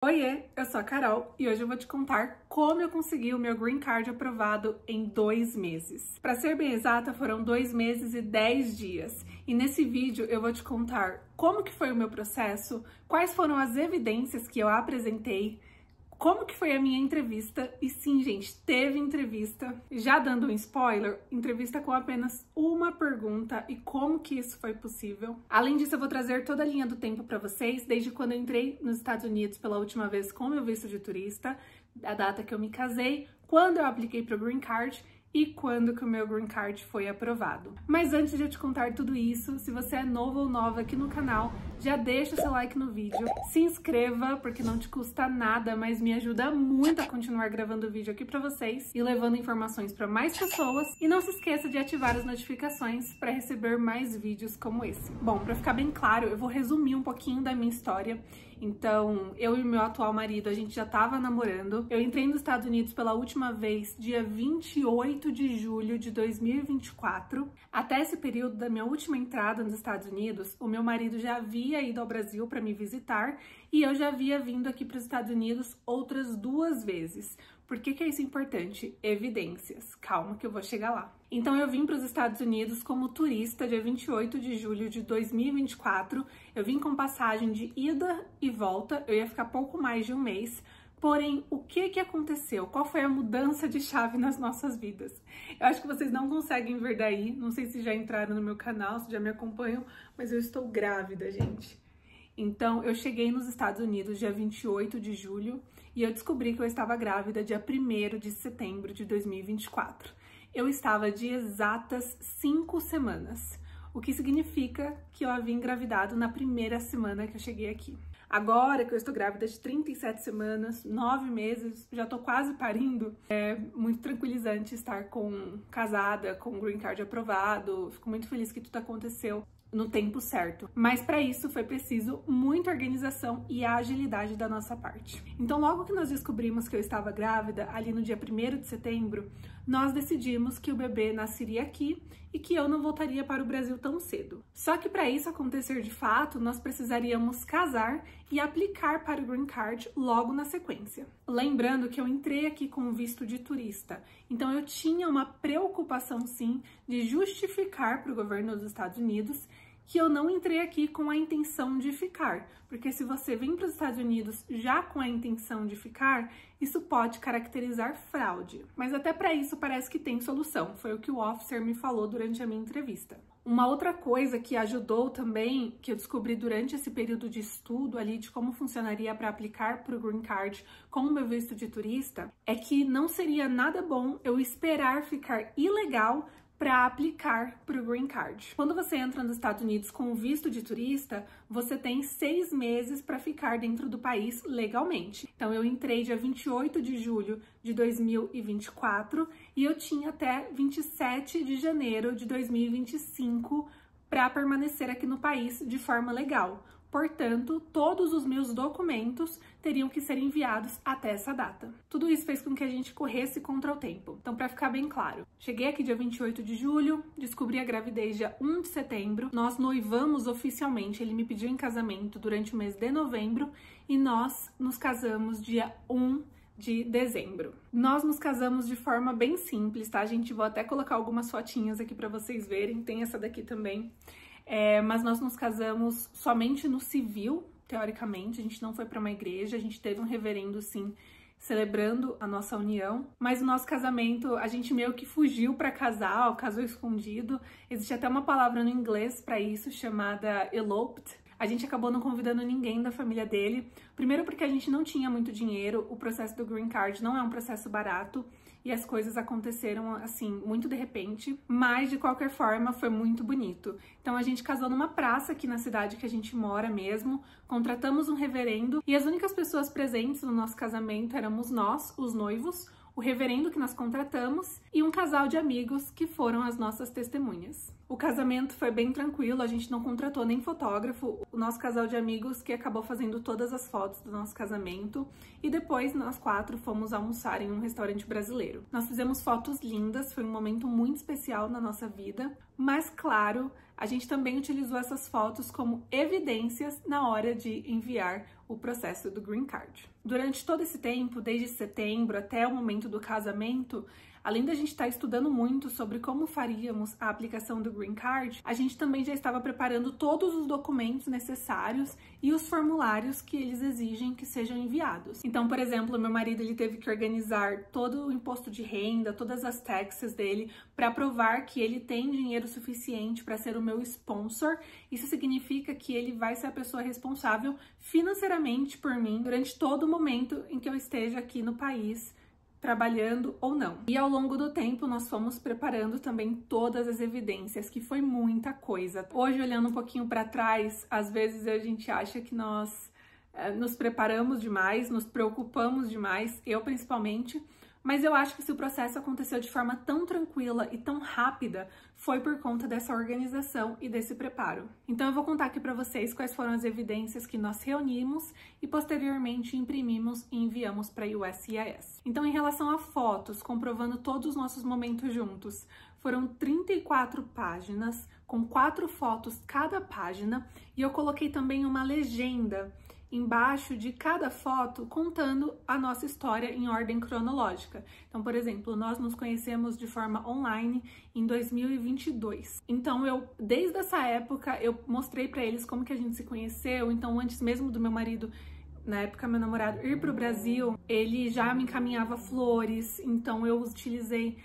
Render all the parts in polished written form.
Oiê, eu sou a Carol e hoje eu vou te contar como eu consegui o meu Green Card aprovado em 2 meses. Para ser bem exata, foram 2 meses e 10 dias. E nesse vídeo eu vou te contar como que foi o meu processo, quais foram as evidências que eu apresentei, como que foi a minha entrevista. E sim, gente, teve entrevista. Já dando um spoiler, entrevista com apenas uma pergunta e como que isso foi possível. Além disso, eu vou trazer toda a linha do tempo para vocês, desde quando eu entrei nos Estados Unidos pela última vez com meu visto de turista, a data que eu me casei, quando eu apliquei para o Green Card e quando que o meu Green Card foi aprovado. Mas antes de eu te contar tudo isso, se você é novo ou nova aqui no canal, já deixa o seu like no vídeo, se inscreva, porque não te custa nada, mas me ajuda muito a continuar gravando vídeo aqui pra vocês e levando informações para mais pessoas. E não se esqueça de ativar as notificações para receber mais vídeos como esse. Bom, para ficar bem claro, eu vou resumir um pouquinho da minha história. Então, eu e meu atual marido, a gente já tava namorando. Eu entrei nos Estados Unidos pela última vez dia 28 de julho de 2024. Até esse período da minha última entrada nos Estados Unidos, o meu marido já havia ido ao Brasil para me visitar e eu já havia vindo aqui para os Estados Unidos outras 2 vezes. Por que que é isso importante? Evidências. Calma que eu vou chegar lá. Então eu vim para os Estados Unidos como turista dia 28 de julho de 2024. Eu vim com passagem de ida e volta. Eu ia ficar pouco mais de um mês. Porém, o que que aconteceu? Qual foi a mudança de chave nas nossas vidas? Eu acho que vocês não conseguem ver daí. Não sei se já entraram no meu canal, se já me acompanham, mas eu estou grávida, gente. Então, eu cheguei nos Estados Unidos dia 28 de julho e eu descobri que eu estava grávida dia 1º de setembro de 2024. Eu estava de exatas 5 semanas, o que significa que eu havia engravidado na primeira semana que eu cheguei aqui. Agora que eu estou grávida de 37 semanas, 9 meses, já tô quase parindo, é muito tranquilizante estar casada, com o Green Card aprovado. Fico muito feliz que tudo aconteceu no tempo certo. Mas para isso foi preciso muita organização e a agilidade da nossa parte. Então, logo que nós descobrimos que eu estava grávida, ali no dia 1º de setembro, nós decidimos que o bebê nasceria aqui e que eu não voltaria para o Brasil tão cedo. Só que para isso acontecer de fato, nós precisaríamos casar e aplicar para o Green Card logo na sequência. Lembrando que eu entrei aqui com visto de turista, então eu tinha uma preocupação sim de justificar para o governo dos Estados Unidos que eu não entrei aqui com a intenção de ficar, porque se você vem para os Estados Unidos já com a intenção de ficar, isso pode caracterizar fraude. Mas até para isso parece que tem solução, foi o que o officer me falou durante a minha entrevista. Uma outra coisa que ajudou também, que eu descobri durante esse período de estudo ali de como funcionaria para aplicar para o Green Card com o meu visto de turista, é que não seria nada bom eu esperar ficar ilegal para aplicar para o Green Card. Quando você entra nos Estados Unidos com o visto de turista, você tem 6 meses para ficar dentro do país legalmente. Então eu entrei dia 28 de julho de 2024 e eu tinha até 27 de janeiro de 2025 para permanecer aqui no país de forma legal. Portanto, todos os meus documentos teriam que ser enviados até essa data. Tudo isso fez com que a gente corresse contra o tempo. Então, para ficar bem claro, cheguei aqui dia 28 de julho, descobri a gravidez dia 1 de setembro, nós noivamos oficialmente, ele me pediu em casamento durante o mês de novembro e nós nos casamos dia 1 de dezembro. Nós nos casamos de forma bem simples, tá, gente? Vou até colocar algumas fotinhas aqui para vocês verem, tem essa daqui também. Mas nós nos casamos somente no civil, teoricamente, a gente não foi para uma igreja, a gente teve um reverendo, sim, celebrando a nossa união, mas o nosso casamento, a gente meio que fugiu para casar, casou escondido, existe até uma palavra no inglês para isso, chamada eloped. A gente acabou não convidando ninguém da família dele, primeiro porque a gente não tinha muito dinheiro, o processo do Green Card não é um processo barato, e as coisas aconteceram, assim, muito de repente, mas de qualquer forma foi muito bonito. Então a gente casou numa praça aqui na cidade que a gente mora mesmo, contratamos um reverendo e as únicas pessoas presentes no nosso casamento éramos nós, os noivos, o reverendo que nós contratamos e um casal de amigos que foram as nossas testemunhas. O casamento foi bem tranquilo, a gente não contratou nem fotógrafo, o nosso casal de amigos que acabou fazendo todas as fotos do nosso casamento, e depois nós 4 fomos almoçar em um restaurante brasileiro. Nós fizemos fotos lindas, foi um momento muito especial na nossa vida, mas claro, a gente também utilizou essas fotos como evidências na hora de enviar o processo do Green Card. Durante todo esse tempo, desde setembro até o momento do casamento, além da gente estar estudando muito sobre como faríamos a aplicação do Green Card, a gente também já estava preparando todos os documentos necessários e os formulários que eles exigem que sejam enviados. Então, por exemplo, meu marido ele teve que organizar todo o imposto de renda, todas as taxas dele, para provar que ele tem dinheiro suficiente para ser o meu sponsor. Isso significa que ele vai ser a pessoa responsável financeiramente por mim durante todo o momento em que eu esteja aqui no país, trabalhando ou não. E ao longo do tempo nós fomos preparando também todas as evidências, que foi muita coisa. Hoje, olhando um pouquinho para trás, às vezes a gente acha que nós nos preparamos demais, nos preocupamos demais, eu principalmente, mas eu acho que se o processo aconteceu de forma tão tranquila e tão rápida, foi por conta dessa organização e desse preparo. Então eu vou contar aqui para vocês quais foram as evidências que nós reunimos e posteriormente imprimimos e enviamos para a USCIS. Então, em relação a fotos, comprovando todos os nossos momentos juntos, foram 34 páginas, com 4 fotos cada página, e eu coloquei também uma legenda embaixo de cada foto contando a nossa história em ordem cronológica. Então, por exemplo, nós nos conhecemos de forma online em 2022. Então, desde essa época, eu mostrei para eles como que a gente se conheceu. Então, antes mesmo do meu marido, na época meu namorado, ir para o Brasil, ele já me encaminhava flores, então eu utilizei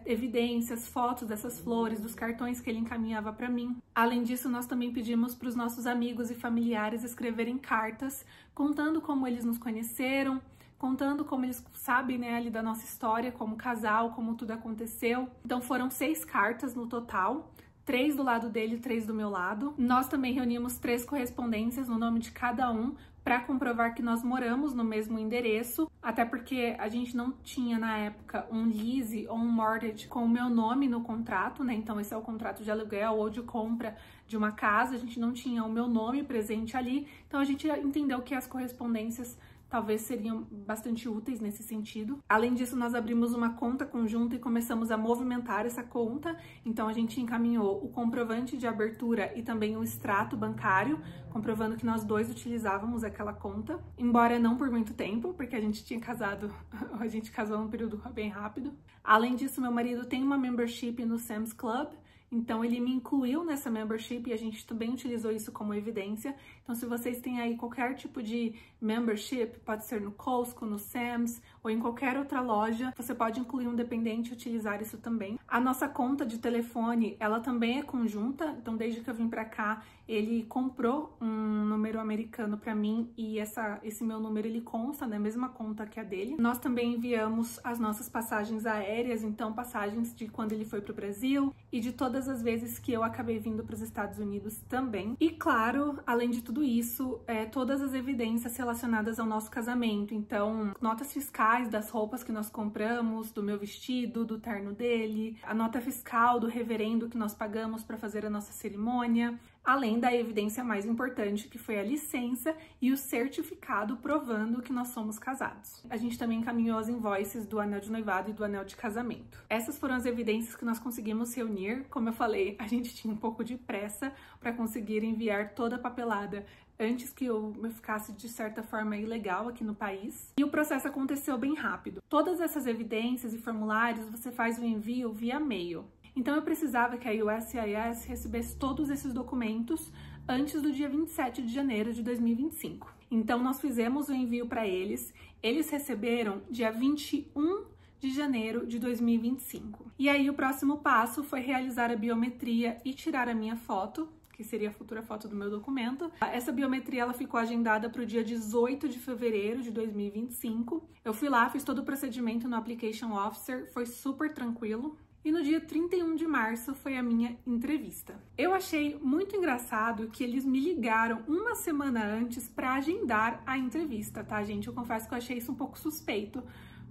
evidências, fotos dessas flores, dos cartões que ele encaminhava para mim. Além disso, nós também pedimos para os nossos amigos e familiares escreverem cartas, contando como eles nos conheceram, contando como eles sabem, né, ali da nossa história, como casal, como tudo aconteceu. Então foram 6 cartas no total, 3 do lado dele e 3 do meu lado. Nós também reunimos 3 correspondências no nome de cada um, para comprovar que nós moramos no mesmo endereço, até porque a gente não tinha na época um lease ou um mortgage com o meu nome no contrato, né? Então esse é o contrato de aluguel ou de compra de uma casa, a gente não tinha o meu nome presente ali, então a gente entendeu que as correspondências talvez seriam bastante úteis nesse sentido. Além disso, nós abrimos uma conta conjunta e começamos a movimentar essa conta. Então, a gente encaminhou o comprovante de abertura e também o extrato bancário, comprovando que nós 2 utilizávamos aquela conta. Embora não por muito tempo, porque a gente casou num período bem rápido. Além disso, meu marido tem uma membership no Sam's Club, então ele me incluiu nessa membership e a gente também utilizou isso como evidência. Então, se vocês têm aí qualquer tipo de membership, pode ser no Costco, no Sam's ou em qualquer outra loja, você pode incluir um dependente e utilizar isso também. A nossa conta de telefone, ela também é conjunta, então desde que eu vim pra cá, ele comprou um número americano pra mim e esse meu número ele consta na mesma conta que a dele. Nós também enviamos as nossas passagens aéreas, então passagens de quando ele foi pro Brasil e de todas as vezes que eu acabei vindo para os Estados Unidos também. E claro, além de tudo isso, todas as evidências relacionadas ao nosso casamento. Então, notas fiscais das roupas que nós compramos, do meu vestido, do terno dele, a nota fiscal do reverendo que nós pagamos para fazer a nossa cerimônia, além da evidência mais importante, que foi a licença e o certificado provando que nós somos casados. A gente também encaminhou as invoices do anel de noivado e do anel de casamento. Essas foram as evidências que nós conseguimos reunir. Como eu falei, a gente tinha um pouco de pressa para conseguir enviar toda a papelada antes que eu ficasse de certa forma ilegal aqui no país. E o processo aconteceu bem rápido. Todas essas evidências e formulários você faz o envio via e-mail. Então eu precisava que a USCIS recebesse todos esses documentos antes do dia 27 de janeiro de 2025. Então nós fizemos o envio para eles receberam dia 21 de janeiro de 2025. E aí o próximo passo foi realizar a biometria e tirar a minha foto, que seria a futura foto do meu documento. Essa biometria ela ficou agendada para o dia 18 de fevereiro de 2025. Eu fui lá, fiz todo o procedimento no Application Officer, foi super tranquilo. E no dia 31 de março foi a minha entrevista. Eu achei muito engraçado que eles me ligaram uma semana antes para agendar a entrevista, tá, gente? Eu confesso que eu achei isso um pouco suspeito,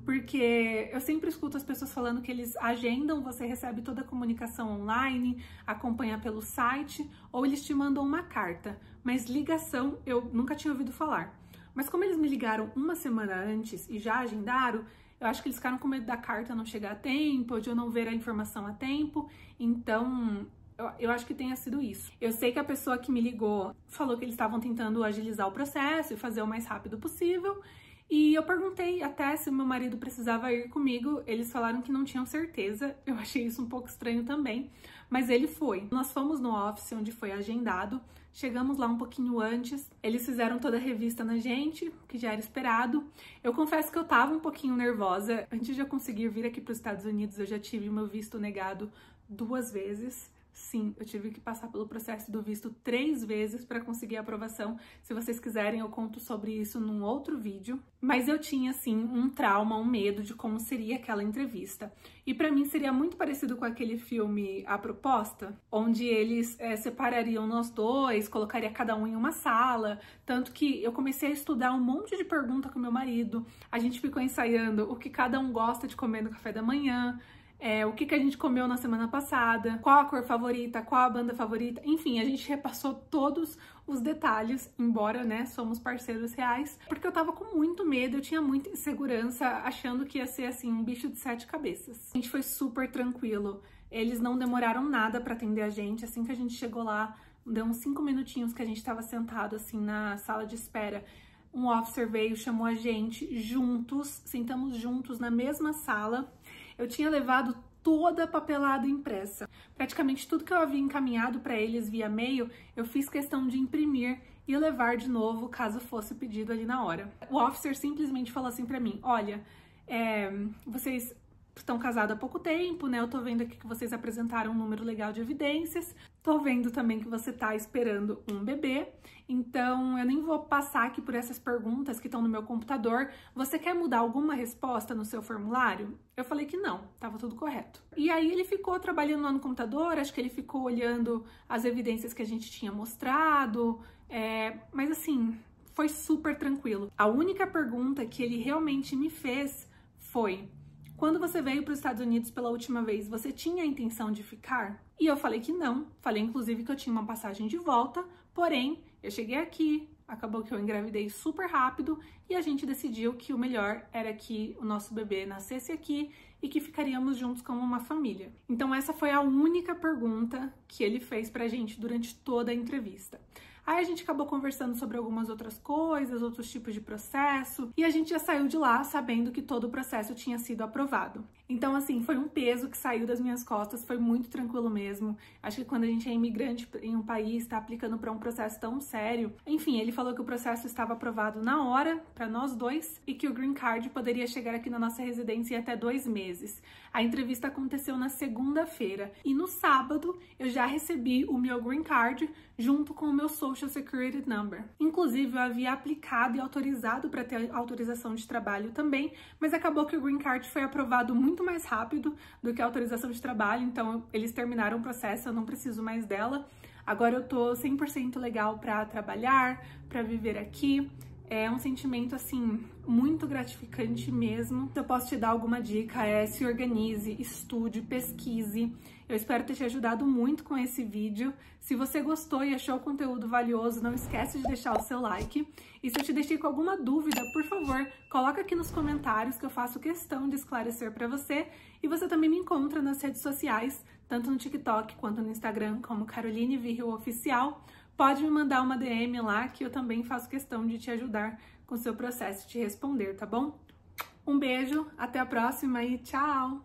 porque eu sempre escuto as pessoas falando que eles agendam, você recebe toda a comunicação online, acompanha pelo site, ou eles te mandam uma carta, mas ligação eu nunca tinha ouvido falar. Mas como eles me ligaram uma semana antes e já agendaram, eu acho que eles ficaram com medo da carta não chegar a tempo, ou de eu não ver a informação a tempo, então eu acho que tenha sido isso. Eu sei que a pessoa que me ligou falou que eles estavam tentando agilizar o processo e fazer o mais rápido possível, e eu perguntei até se o meu marido precisava ir comigo, eles falaram que não tinham certeza, eu achei isso um pouco estranho também, mas ele foi. Nós fomos no office onde foi agendado, chegamos lá um pouquinho antes, eles fizeram toda a revista na gente, que já era esperado. Eu confesso que eu tava um pouquinho nervosa, antes de eu conseguir vir aqui para os Estados Unidos eu já tive o meu visto negado 2 vezes. Sim, eu tive que passar pelo processo do visto 3 vezes para conseguir a aprovação. Se vocês quiserem, eu conto sobre isso num outro vídeo. Mas eu tinha, assim, um trauma, um medo de como seria aquela entrevista. E para mim seria muito parecido com aquele filme A Proposta, onde eles separariam nós dois, colocaria cada um em uma sala. Tanto que eu comecei a estudar um monte de pergunta com meu marido. A gente ficou ensaiando o que cada um gosta de comer no café da manhã. O que a gente comeu na semana passada, qual a cor favorita, qual a banda favorita, enfim, a gente repassou todos os detalhes, embora, né, somos parceiros reais, porque eu tava com muito medo, eu tinha muita insegurança, achando que ia ser, assim, um bicho de 7 cabeças. A gente foi super tranquilo, eles não demoraram nada pra atender a gente, assim que a gente chegou lá, deu uns 5 minutinhos que a gente tava sentado, assim, na sala de espera, um officer veio, chamou a gente juntos, sentamos juntos na mesma sala. Eu tinha levado toda a papelada impressa. Praticamente tudo que eu havia encaminhado para eles via e-mail, eu fiz questão de imprimir e levar de novo, caso fosse pedido ali na hora. O officer simplesmente falou assim para mim, olha, vocês estão casados há pouco tempo, né? Eu tô vendo aqui que vocês apresentaram um número legal de evidências. Tô vendo também que você tá esperando um bebê. Então, eu nem vou passar aqui por essas perguntas que estão no meu computador. Você quer mudar alguma resposta no seu formulário? Eu falei que não, tava tudo correto. E aí ele ficou trabalhando lá no computador, acho que ele ficou olhando as evidências que a gente tinha mostrado. Mas assim, foi super tranquilo. A única pergunta que ele realmente me fez foi: quando você veio para os Estados Unidos pela última vez, você tinha a intenção de ficar? E eu falei que não. Falei, inclusive, que eu tinha uma passagem de volta, porém, eu cheguei aqui, acabou que eu engravidei super rápido e a gente decidiu que o melhor era que o nosso bebê nascesse aqui e que ficaríamos juntos como uma família. Então, essa foi a única pergunta que ele fez pra gente durante toda a entrevista. Aí a gente acabou conversando sobre algumas outras coisas, outros tipos de processo, e a gente já saiu de lá sabendo que todo o processo tinha sido aprovado. Então, assim, foi um peso que saiu das minhas costas, foi muito tranquilo mesmo. Acho que quando a gente é imigrante em um país, tá aplicando para um processo tão sério. Enfim, ele falou que o processo estava aprovado na hora, para nós dois, e que o Green Card poderia chegar aqui na nossa residência em até 2 meses. A entrevista aconteceu na segunda-feira, e no sábado eu já recebi o meu Green Card junto com o meu Social Security Number. Inclusive, eu havia aplicado e autorizado para ter autorização de trabalho também, mas acabou que o Green Card foi aprovado muito mais rápido do que a autorização de trabalho, então eles terminaram o processo, eu não preciso mais dela. Agora eu tô 100% legal para trabalhar, para viver aqui. É um sentimento, assim, muito gratificante mesmo. Se eu posso te dar alguma dica, se organize, estude, pesquise. Eu espero ter te ajudado muito com esse vídeo. Se você gostou e achou o conteúdo valioso, não esquece de deixar o seu like. E se eu te deixei com alguma dúvida, por favor, coloca aqui nos comentários que eu faço questão de esclarecer para você. E você também me encontra nas redes sociais, tanto no TikTok quanto no Instagram, como Caroline Virril Oficial. Pode me mandar uma DM lá que eu também faço questão de te ajudar com o seu processo e te responder, tá bom? Um beijo, até a próxima e tchau!